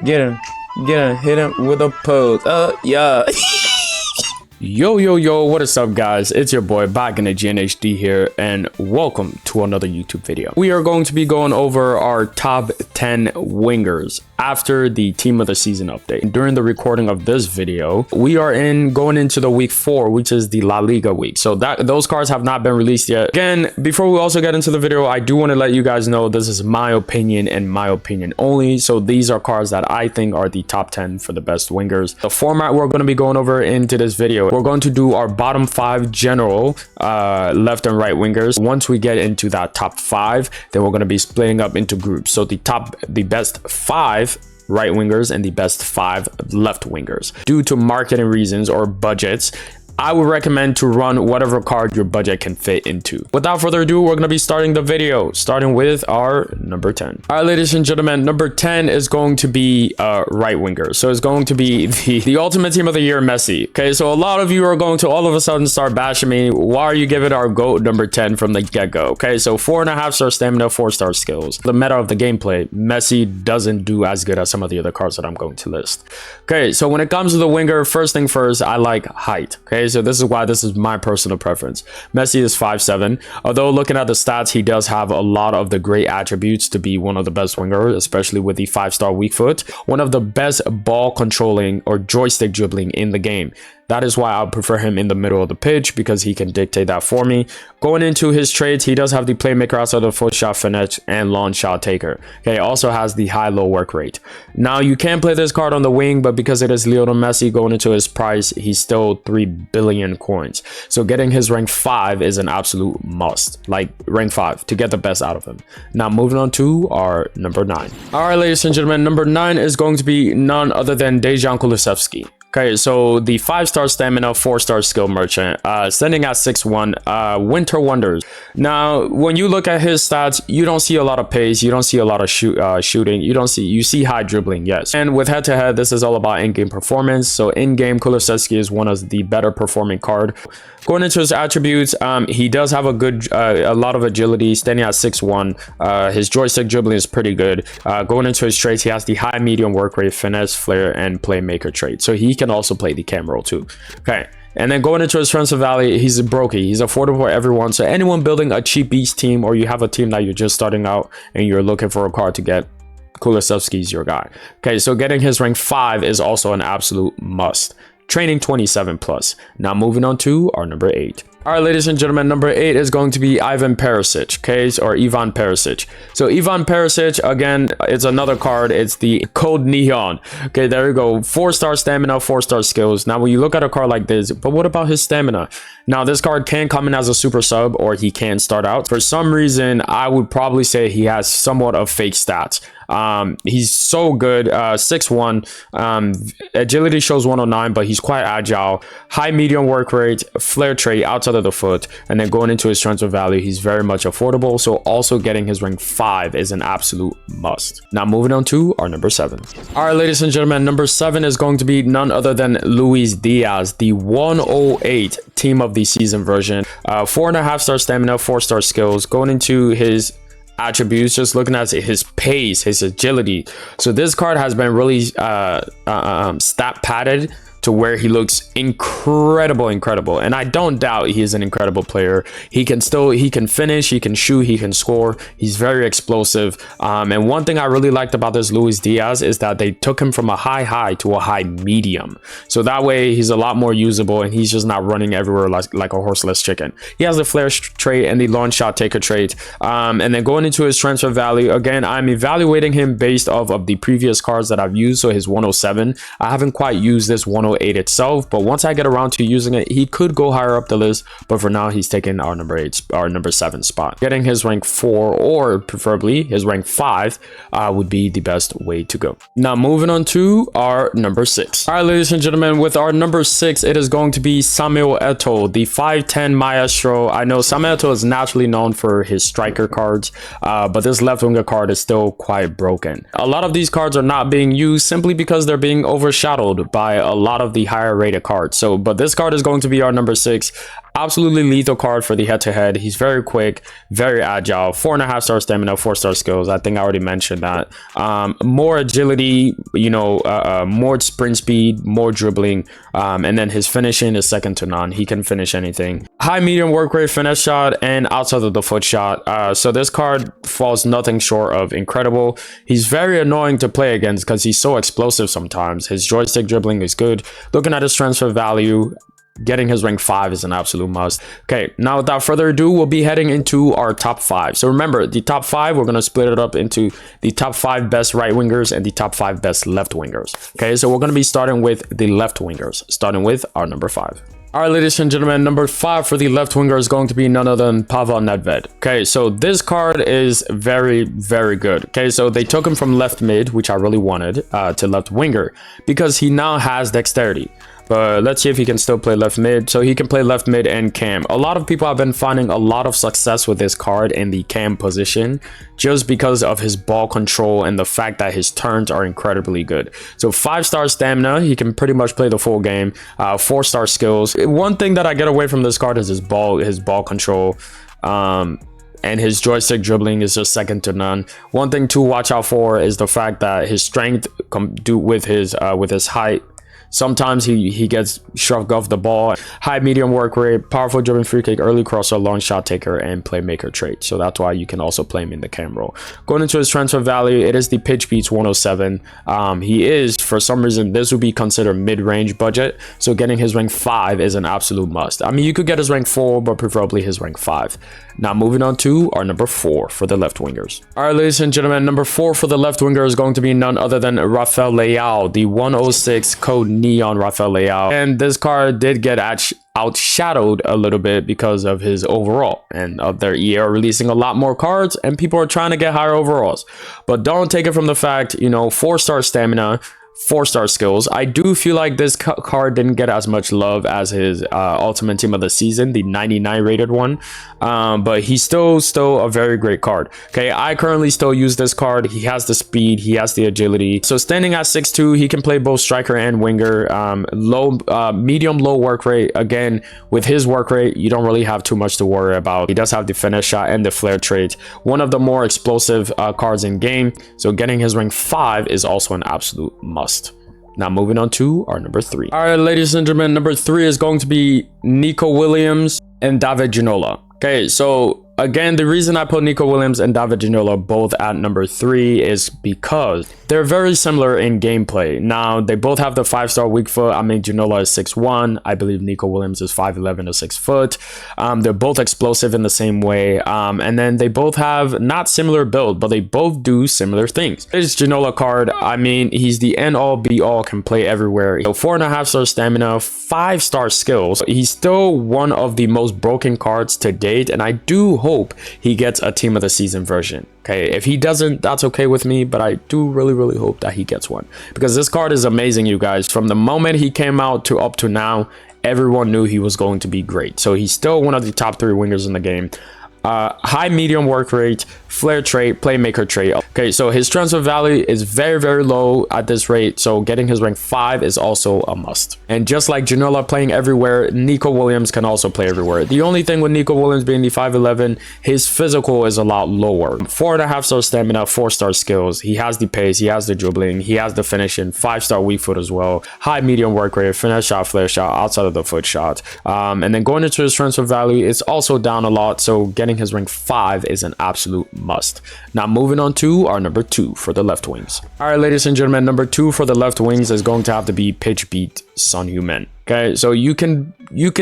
Get him. Get him. Hit him with a pose. Yeah. Yo, what is up, guys? It's your boy back in the GNHD here, and welcome to another YouTube video. We are going to be going over our top 10 wingers after the team of the season update. During the recording of this video, we are going into the week 4, which is the La Liga week. So those cards have not been released yet. Again, before we also get into the video, I do want to let you guys know this is my opinion and my opinion only. So these are cards that I think are the top 10 for the best wingers. The format we're going to be going over into this video, we're going to do our bottom 5 general left and right wingers. Once we get into that top 5, then we're going to be splitting up into groups. So the best 5 right wingers and the best 5 left wingers. Due to marketing reasons or budgets, I would recommend to run whatever card your budget can fit into. Without further ado, we're going to be starting the video, starting with our number 10. All right, ladies and gentlemen, number 10 is going to be right winger. So it's going to be the ultimate team of the year, Messi. Okay, so a lot of you are going to all of a sudden start bashing me. Why are you giving our GOAT number 10 from the get-go? Okay, so 4.5-star stamina, 4-star skills. The meta of the gameplay, Messi doesn't do as good as some of the other cards that I'm going to list. Okay, so when it comes to the winger, first thing first, I like height. Okay, so this is why this is my personal preference. Messi is 5'7". Although looking at the stats, he does have a lot of the great attributes to be one of the best wingers, especially with the 5-star weak foot, one of the best ball controlling or joystick dribbling in the game. That is why I prefer him in the middle of the pitch, because he can dictate that for me. Going into his traits, he does have the playmaker outside the foot shot finesse and long shot taker. Okay, he also has the high-low work rate. Now, you can play this card on the wing, but because it is Lionel Messi, going into his price, he's still 3 billion coins. So getting his rank 5 is an absolute must. Like, rank 5 to get the best out of him. Now, moving on to our number 9. All right, ladies and gentlemen, number 9 is going to be none other than Dejan Kulusevski. Okay, so the 5-star stamina, 4-star skill merchant, standing at 6'1", winter wonders. Now, when you look at his stats, you don't see a lot of pace, you don't see a lot of shooting, you see high dribbling, yes. And with head-to-head, this is all about in-game performance. So in-game, Kulusevski is one of the better performing card. Going into his attributes, he does have a lot of agility, standing at 6'1". His joystick dribbling is pretty good. Going into his traits, he has the high medium work rate, finesse, flair, and playmaker trait. So he can also play the cam role too. Okay, and then going into his transfer value, he's a brokey. He's affordable for everyone. So anyone building a cheap beast team, or you have a team that you're just starting out and you're looking for a card to get, Kulusevski is your guy. Okay, so getting his rank 5 is also an absolute must. Training 27+. Now moving on to our number 8. All right, ladies and gentlemen, number 8 is going to be Ivan Perisic, okay, or Ivan Perisic. So Ivan Perisic, again, it's another card. It's the Code Neon. Okay, there you go. 4-star stamina, 4-star skills. Now, when you look at a card like this, but what about his stamina? Now, this card can come in as a super sub, or he can start out. For some reason, I would probably say he has somewhat of fake stats. He's so good, 6'1", agility shows 109, but he's quite agile, high medium work rate, flare trait outside of the foot, and then going into his transfer value, he's very much affordable. So also getting his rank 5 is an absolute must. Now moving on to our number 7. All right, ladies and gentlemen, number 7 is going to be none other than Luis Diaz, the 108 team of the season version. 4.5-star stamina, 4-star skills. Going into his attributes, just looking at his pace, his agility. So this card has been really stat padded to where he looks incredible, and I don't doubt he is an incredible player. He can finish, he can shoot, he can score. He's very explosive, and one thing I really liked about this Luis Diaz is that they took him from a high to a high medium, so that way he's a lot more usable, and he's just not running everywhere like a horseless chicken. He has the flare trait and the long shot taker trait, and then going into his transfer value, again, I'm evaluating him based off of the previous cards that I've used. So his 107, I haven't quite used this 108 itself, but once I get around to using it, he could go higher up the list, but for now he's taking our number 7 spot. Getting his rank 4, or preferably his rank 5, would be the best way to go. Now moving on to our number 6. All right, ladies and gentlemen, with our number 6, it is going to be Samuel Eto'o, the 5'10" maestro. I know Samuel Eto'o is naturally known for his striker cards, but this left winger card is still quite broken. A lot of these cards are not being used simply because they're being overshadowed by a lot of the higher rated cards. So, but this card is going to be our number 6. absolutely lethal card for the head-to-head. He's very quick, very agile, 4.5-star stamina, 4-star skills. I think I already mentioned that. More agility, you know, more sprint speed, more dribbling, and then his finishing is second to none. He can finish anything. High medium work rate, finesse shot, and outside of the foot shot. So this card falls nothing short of incredible. He's very annoying to play against because he's so explosive sometimes. His joystick dribbling is good. Looking at his transfer value, getting his rank 5 is an absolute must. Okay, now without further ado, we'll be heading into our top 5. So remember, the top 5, we're going to split it up into the top 5 best right wingers and the top 5 best left wingers. Okay, so we're going to be starting with the left wingers, starting with our number 5. All right, ladies and gentlemen, number 5 for the left winger is going to be none other than Pavel Nedved. Okay, so this card is very, very good. Okay, so they took him from left mid, which I really wanted, to left winger because he now has dexterity. But let's see if he can still play left mid. So he can play left mid and cam. A lot of people have been finding a lot of success with this card in the cam position just because of his ball control and the fact that his turns are incredibly good. So 5-star stamina, he can pretty much play the full game. 4-star skills. One thing that I get away from this card is his ball control. And his joystick dribbling is just second to none. One thing to watch out for is the fact that his strength with his height. Sometimes he gets shrugged off the ball. High medium work rate, powerful dribbling, free kick, early crosser, long shot taker, and playmaker trait. So that's why you can also play him in the cam role. Going into his transfer value, it is the pitch beats 107. He is, for some reason, this would be considered mid-range budget. So getting his rank 5 is an absolute must. I mean, you could get his rank 4, but preferably his rank 5. Now moving on to our number 4 for the left wingers. All right, ladies and gentlemen, number 4 for the left winger is going to be none other than Rafael Leao, the 106 code Neon Rafael Leao. And this card did get outshadowed a little bit because of his overall and of their EA releasing a lot more cards and people are trying to get higher overalls. But don't take it from the fact, you know, 4-star stamina, 4-star skills. I do feel like this card didn't get as much love as his ultimate team of the season, the 99 rated one, but he's still a very great card. Okay, I currently still use this card. He has the speed, he has the agility. So standing at 6'2", he can play both striker and winger. Medium low work rate. Again, with his work rate, you don't really have too much to worry about. He does have the finesse shot and the flare trait, one of the more explosive cards in game. So getting his rank 5 is also an absolute must. Now moving on to our number 3. All right, ladies and gentlemen, number 3 is going to be Nico Williams and David Ginola. Okay, so again, the reason I put Nico Williams and David Ginola both at number 3 is because they're very similar in gameplay. Now, they both have the 5-star weak foot. I mean, Ginola is 6'1". I believe Nico Williams is 5'11" to 6 foot. They're both explosive in the same way. And then they both have not similar build, but they both do similar things. This Ginola card, I mean, he's the end-all, be-all, can play everywhere. So 4.5-star stamina, 5-star skills. He's still one of the most broken cards to date, and I do hope he gets a team of the season version. Okay, if he doesn't, that's okay with me, but I do really hope that he gets one because this card is amazing, you guys. From the moment he came out to up to now, everyone knew he was going to be great. So he's still one of the top 3 wingers in the game. High medium work rate, flare trait, playmaker trait. Okay, so his transfer value is very low at this rate, so getting his rank 5 is also a must. And just like Ginola playing everywhere, Nico Williams can also play everywhere. The only thing with Nico Williams being the 5'11", his physical is a lot lower. 4.5-star stamina, 4-star skills. He has the pace, he has the dribbling, he has the finishing, 5-star weak foot as well. High medium work rate, finesse shot, flare shot, outside of the foot shot. And then going into his transfer value, it's also down a lot, so getting his rank 5 is an absolute must. Now moving on to our number 2 for the left wings. All right, ladies and gentlemen, number 2 for the left wings is going to have to be pitch beat Son Heung-min. Okay, so you can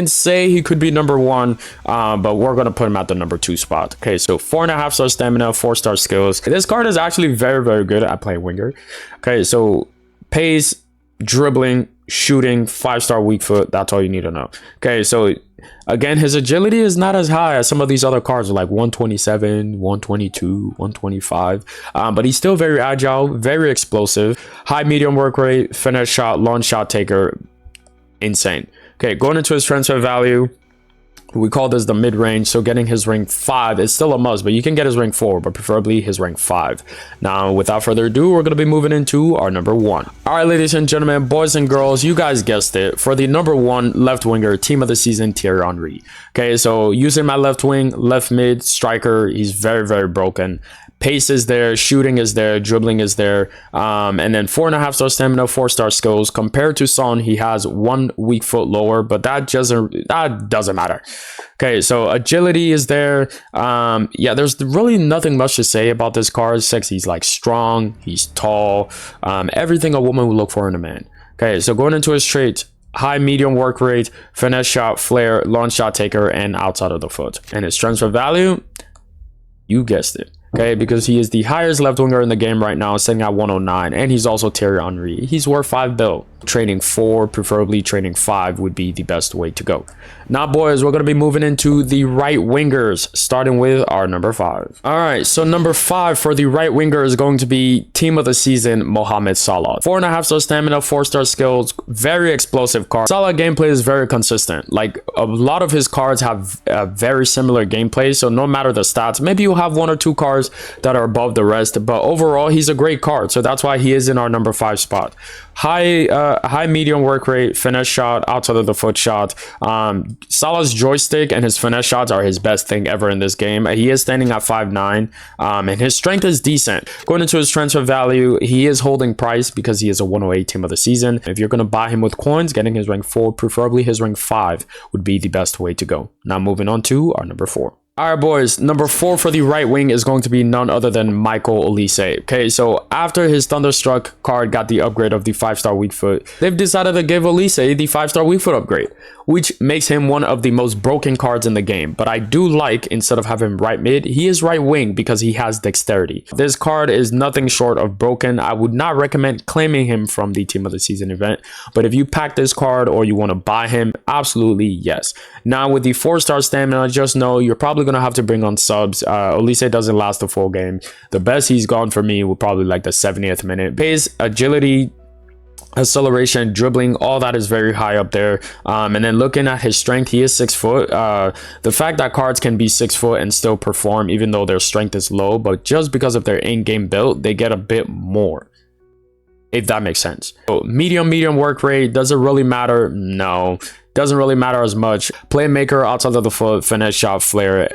say he could be number 1, but we're gonna put him at the number 2 spot. Okay, so 4.5-star stamina, 4-star skills. This card is actually very good at playing winger. Okay, so pace, dribbling, shooting, 5-star weak foot. That's all you need to know. Okay, so again, his agility is not as high as some of these other cards, like 127, 122, 125. But he's still very agile, very explosive, high medium work rate, finesse shot, long shot taker, insane. Okay, going into his transfer value, We call this the mid-range, so getting his rank 5 is still a must, but you can get his rank 4, but preferably his rank 5. Now, without further ado, we're going to be moving into our number 1. All right, ladies and gentlemen, boys and girls, you guys guessed it. For the number 1 left winger, team of the season, Thierry Henry. Okay, so using my left wing, left mid, striker, he's very, very broken. Pace is there, shooting is there, dribbling is there, and then 4.5-star stamina, 4-star skills. Compared to Son, he has 1 weak foot lower, but that doesn't matter. Okay, so agility is there. Yeah, there's really nothing much to say about this card. He's like strong, he's tall, everything a woman would look for in a man. Okay, so going into his traits: high medium work rate, finesse shot, flair, launch shot taker, and outside of the foot. And his transfer value, you guessed it. Okay, because he is the highest left winger in the game right now, sitting at 109, and he's also Thierry Henry. He's worth 5 bill. Trading 4, preferably trading 5 would be the best way to go. Now, boys, we're going to be moving into the right wingers, starting with our number 5. All right, so number 5 for the right winger is going to be team of the season, Mohamed Salah. 4.5-star stamina, 4-star skills, very explosive card. Salah gameplay is very consistent. Like, a lot of his cards have very similar gameplay, so no matter the stats, maybe you'll have 1 or 2 cards that are above the rest, but overall, he's a great card, so that's why he is in our number 5 spot. High medium work rate, finesse shot, outside of the foot shot. Salah's joystick and his finesse shots are his best thing ever in this game. He is standing at 5'9", and his strength is decent. Going into his transfer value, he is holding price because he is a 108 team of the season. If you're going to buy him with coins, getting his rank 4, preferably his rank 5, would be the best way to go. Now moving on to our number 4. All right, boys, number 4 for the right wing is going to be none other than Michael Olise. Okay, so after his Thunderstruck card got the upgrade of the 5-star weak foot, they've decided to give Olise the 5-star weak foot upgrade, which makes him one of the most broken cards in the game. But I do like, instead of having right mid, he is right wing because he has dexterity. This card is nothing short of broken. I would not recommend claiming him from the team of the season event, but if you pack this card or you want to buy him, absolutely yes. Now with the 4-star stamina, just know you're probably gonna have to bring on subs. Olise doesn't last the full game. The best he's gone for me would probably like the 70th minute. Pace, agility, acceleration, dribbling, all that is very high up there. And then looking at his strength, he is 6 foot. The fact that cards can be 6 foot and still perform even though their strength is low, but just because of their in-game build, they get a bit more, if that makes sense. So medium work rate, does it really matter? No, doesn't really matter as much. Playmaker, outside of the foot, finesse shot, flair,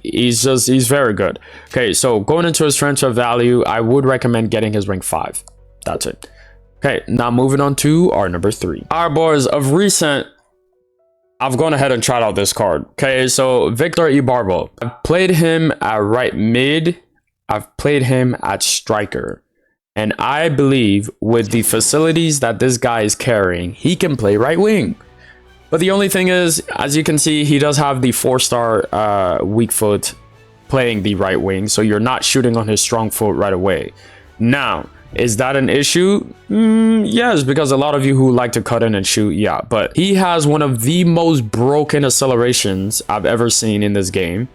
he's very good. Okay, so going into his transfer value, I would recommend getting his rank 5. That's it. Okay, now moving on to our number 3. All right, boys, of recent, I've gone ahead and tried out this card. Okay, so Victor Ibarbo, I've played him at right mid, I've played him at striker, and I believe with the facilities that this guy is carrying, he can play right wing. But the only thing is, as you can see, he does have the 4-star weak foot playing the right wing, so you're not shooting on his strong foot right away. Now, is that an issue? Yes, because a lot of you who like to cut in and shoot, yeah. But he has one of the most broken accelerations I've ever seen in this game.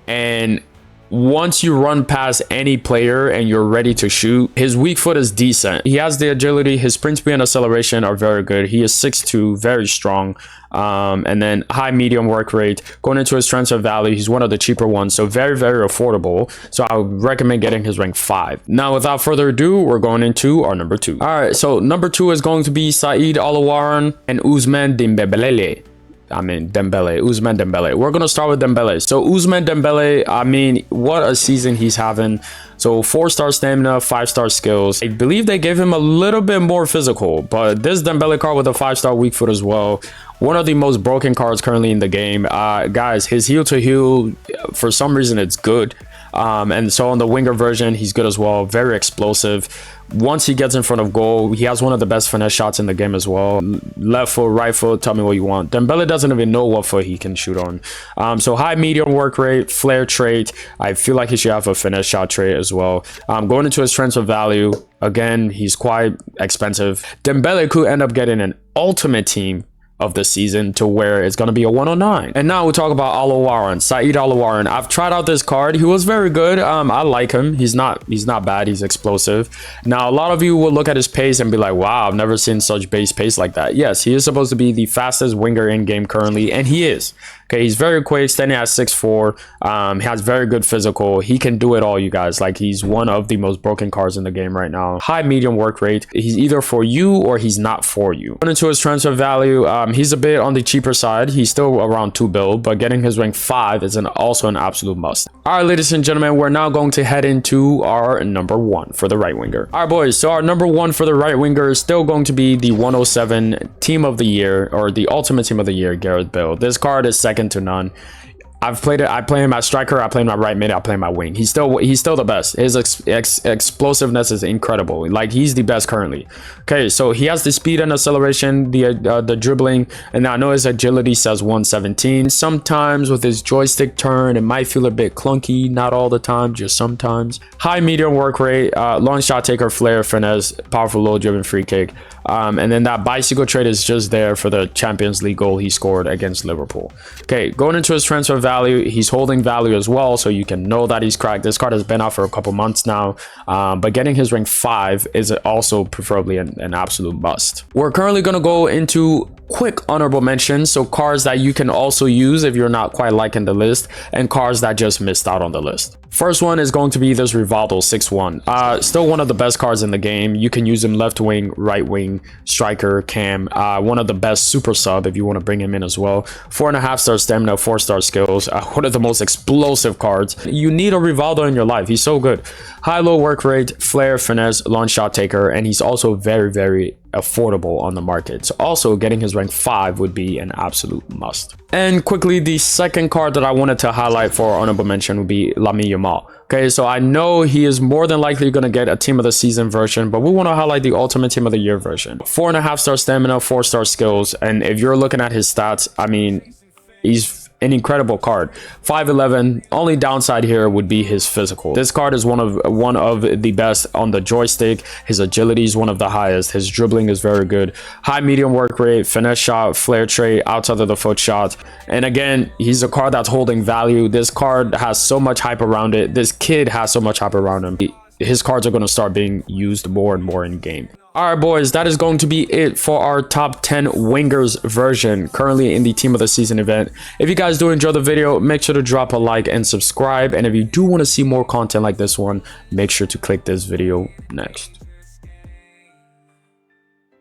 And once you run past any player and you're ready to shoot, his weak foot is decent. He has the agility, his sprint speed and acceleration are very good. He is 6'2", very strong. And then high medium work rate. Going into his transfer value, he's one of the cheaper ones, so very, very affordable. So I would recommend getting his rank 5. Now, without further ado, we're going into our number 2. All right, so number 2 is going to be Saïd Alouaran and Ousmane Dembélé. Ousmane Dembélé. We're going to start with Dembélé. So Ousmane Dembélé, I mean, what a season he's having. So 4-star stamina, 5-star skills. I believe they gave him a little bit more physical, but this Dembélé card with a 5-star weak foot as well. One of the most broken cards currently in the game. Guys, his heel to heel, for some reason, it's good. And so on the winger version, he's good as well. Very explosive. Once he gets in front of goal, he has one of the best finesse shots in the game as well. Left foot, right foot, tell me what you want. Dembélé doesn't even know what foot he can shoot on. So high medium work rate, flair trait. I feel like he should have a finesse shot trait as well. Going into his transfer value, again, he's quite expensive. Dembélé could end up getting an ultimate team of the season to where it's going to be a 109. And now we'll talk about Alouaran, Saïd Alouaran. I've tried out this card. He was very good. I like him. He's not bad. He's explosive. Now, a lot of you will look at his pace and be like, wow, I've never seen such base pace like that. Yes, he is supposed to be the fastest winger in game currently, and he is. Okay, he's very quick, standing at 6'4". He has very good physical. He can do it all, you guys. Like, he's one of the most broken cards in the game right now. High medium work rate. He's either for you or he's not for you. Going into his transfer value, he's a bit on the cheaper side. He's still around 2 bill, but getting his rank 5 is also an absolute must. All right, ladies and gentlemen, we're now going to head into our number 1 for the right winger. All right, boys, so our number 1 for the right winger is still going to be the 107 team of the year, or the ultimate team of the year, Gareth Bale. This card is second to none. I've played it. I play him at striker. I play him at right mid. I play him at wing. He's still the best. His explosiveness is incredible. Like, he's the best currently. Okay, so he has the speed and acceleration, the dribbling, and I know his agility says 117. Sometimes with his joystick turn, it might feel a bit clunky. Not all the time, just sometimes. High medium work rate, long shot taker, flair, finesse, powerful low driven free kick. And then that bicycle trade is just there for the Champions League goal he scored against Liverpool. Okay, going into his transfer value, he's holding value as well, so you can know that he's cracked. This card has been out for a couple months now, but getting his rank 5 is also preferably an absolute must. We're currently going to go into quick honorable mentions, so cards that you can also use if you're not quite liking the list, and cards that just missed out on the list. First one is going to be this Rivaldo 6'1". Still one of the best cards in the game. You can use him left wing, right wing, striker, cam. One of the best super sub if you want to bring him in as well. 4.5-star stamina, 4-star skills. One of the most explosive cards. You need a Rivaldo in your life. He's so good. High low work rate, flair, finesse, long shot taker, and he's also very, very affordable on the market. So also getting his rank 5 would be an absolute must. And quickly, the second card that I wanted to highlight for honorable mention would be Lamine Yamal. Okay, so I know he is more than likely going to get a team of the season version, but we want to highlight the ultimate team of the year version. 4.5-star stamina, 4-star skills, and if you're looking at his stats, I mean, he's an incredible card. 5'11". Only downside here would be his physical. This card is one of the best on the joystick. His agility is one of the highest. His dribbling is very good. High medium work rate, finesse shot, flair trait, outside of the foot shot. And again, he's a card that's holding value. This card has so much hype around it. This kid has so much hype around him. His cards are going to start being used more and more in game. All right, boys, that is going to be it for our top 10 wingers version currently in the team of the season event. If you guys do enjoy the video, make sure to drop a like and subscribe. And if you do want to see more content like this one, make sure to click this video next.